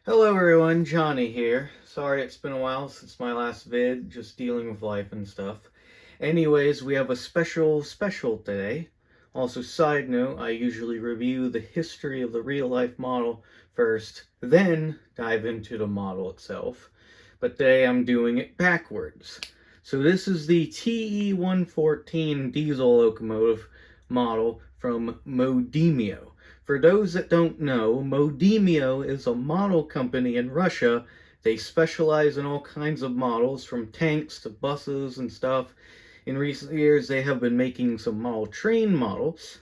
Hello everyone, Johnny here. Sorry it's been a while since my last vid, just dealing with life and stuff. Anyways, we have a special today. Also, side note, I usually review the history of the real life model first, then dive into the model itself. But today I'm doing it backwards. So this is the TE114 diesel locomotive model from Modimio. For those that don't know, Modimio is a model company in Russia. They specialize in all kinds of models, from tanks to buses and stuff. In recent years, they have been making some model train models.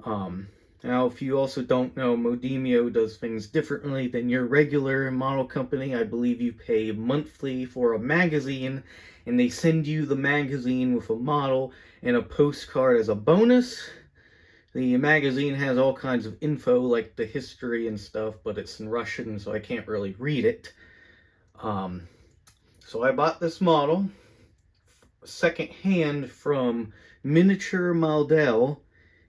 Now, if you also don't know, Modimio does things differently than your regular model company. I believe you pay monthly for a magazine, and they send you the magazine with a model and a postcard as a bonus. The magazine has all kinds of info, like the history and stuff, but it's in Russian, so I can't really read it. So I bought this model secondhand from Miniature Model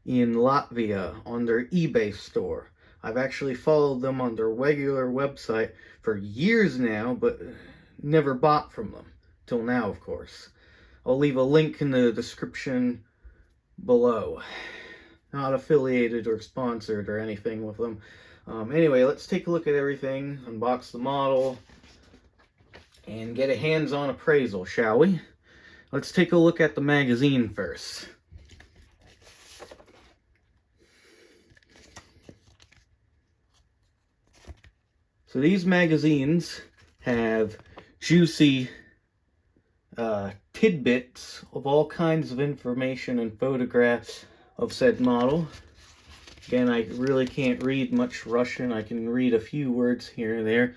in Latvia on their eBay store. I've actually followed them on their regular website for years now, but never bought from them. Till now, of course. I'll leave a link in the description below. Not affiliated or sponsored or anything with them. Anyway, let's take a look at everything, unbox the model, and get a hands-on appraisal, shall we? Let's take a look at the magazine first. So these magazines have juicy tidbits of all kinds of information and photographs of said model. Again, I really can't read much Russian. I can read a few words here and there,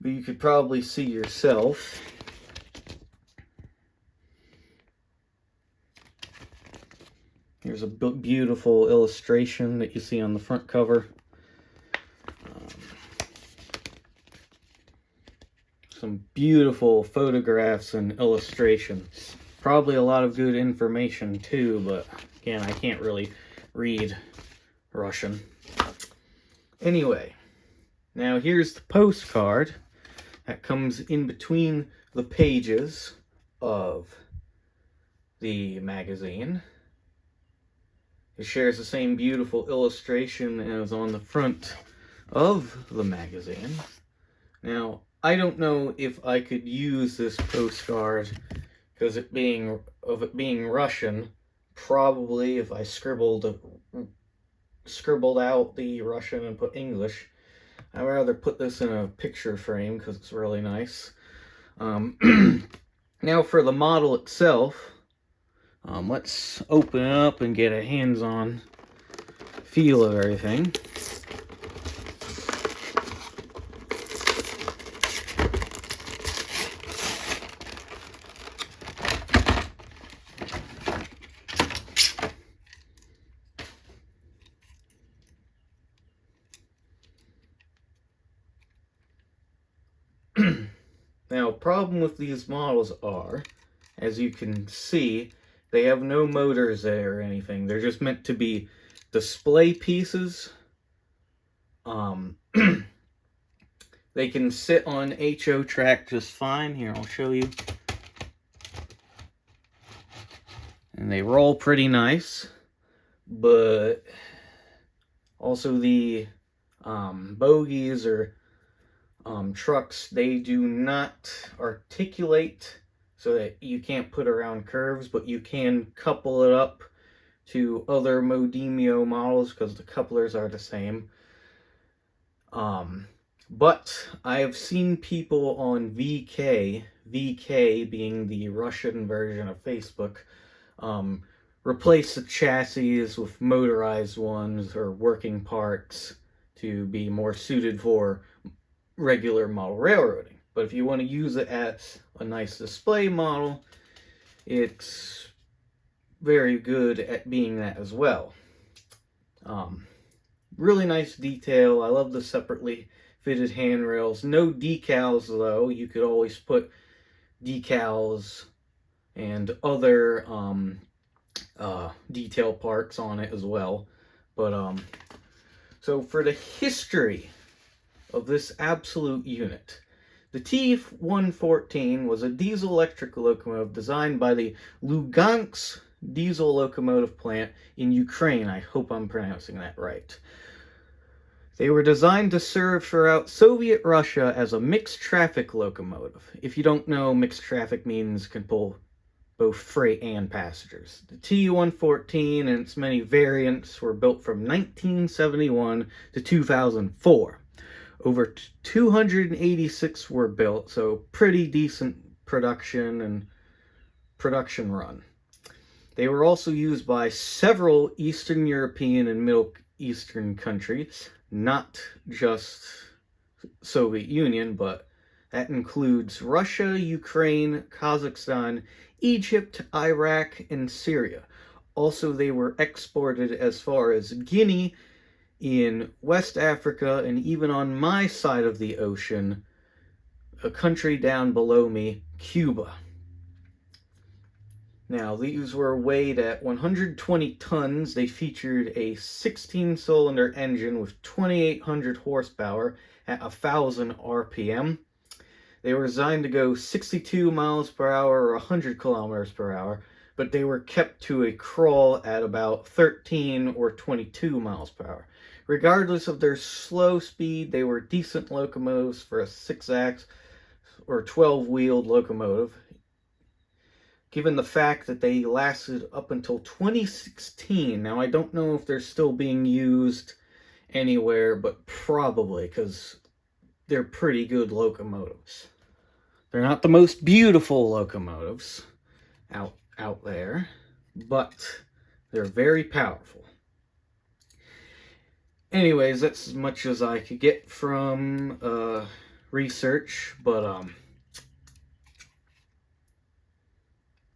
but you could probably see yourself. Here's a beautiful illustration that you see on the front cover. Some beautiful photographs and illustrations. Probably a lot of good information too, but again, I can't really read Russian. Anyway, now here's the postcard that comes in between the pages of the magazine. It shares the same beautiful illustration as on the front of the magazine. Now, I don't know if I could use this postcard because it being Russian. Probably if I scribbled out the Russian and put English. I'd rather put this in a picture frame because it's really nice. Now for the model itself, let's open it up and get a hands-on feel of everything. Now, problem with these models are, as you can see, they have no motors there or anything. They're just meant to be display pieces. They can sit on HO track just fine. Here, I'll show you. And they roll pretty nice. But also the bogies or trucks, they do not articulate so that you can't put around curves, but you can couple it up to other Modimio models because the couplers are the same. But I have seen people on VK being the Russian version of Facebook, replace the chassis with motorized ones or working parts to be more suited for regular model railroading. But if you want to use it as a nice display model, it's very good at being that as well. Really nice detail. I love the separately fitted handrails. No decals though. You could always put decals and other detail parts on it as well. But So for the history of this absolute unit, the ТЭ114 was a diesel-electric locomotive designed by the Lugansk diesel locomotive plant in Ukraine. I hope I'm pronouncing that right. They were designed to serve throughout Soviet Russia as a mixed traffic locomotive. If you don't know, mixed traffic means can pull both freight and passengers. The ТЭ114 and its many variants were built from 1971 to 2004. Over 286 were built, so pretty decent production and production run. They were also used by several Eastern European and Middle Eastern countries, not just Soviet Union, but that includes Russia, Ukraine, Kazakhstan, Egypt, Iraq, and Syria. Also, they were exported as far as Guinea, in West Africa, and even on my side of the ocean, a country down below me, Cuba. Now, these were weighed at 120 tons. They featured a 16-cylinder engine with 2,800 horsepower at 1,000 RPM. They were designed to go 62 miles per hour or 100 kilometers per hour, but they were kept to a crawl at about 13 or 22 miles per hour. Regardless of their slow speed, they were decent locomotives for a 6-axle or 12-wheeled locomotive, given the fact that they lasted up until 2016. Now, I don't know if they're still being used anywhere, but probably, because they're pretty good locomotives. They're not the most beautiful locomotives out there, but they're very powerful. Anyways, that's as much as I could get from research, but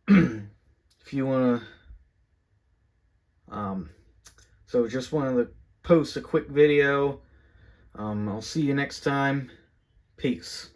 if you want to, so just wanted to post a quick video. I'll see you next time. Peace.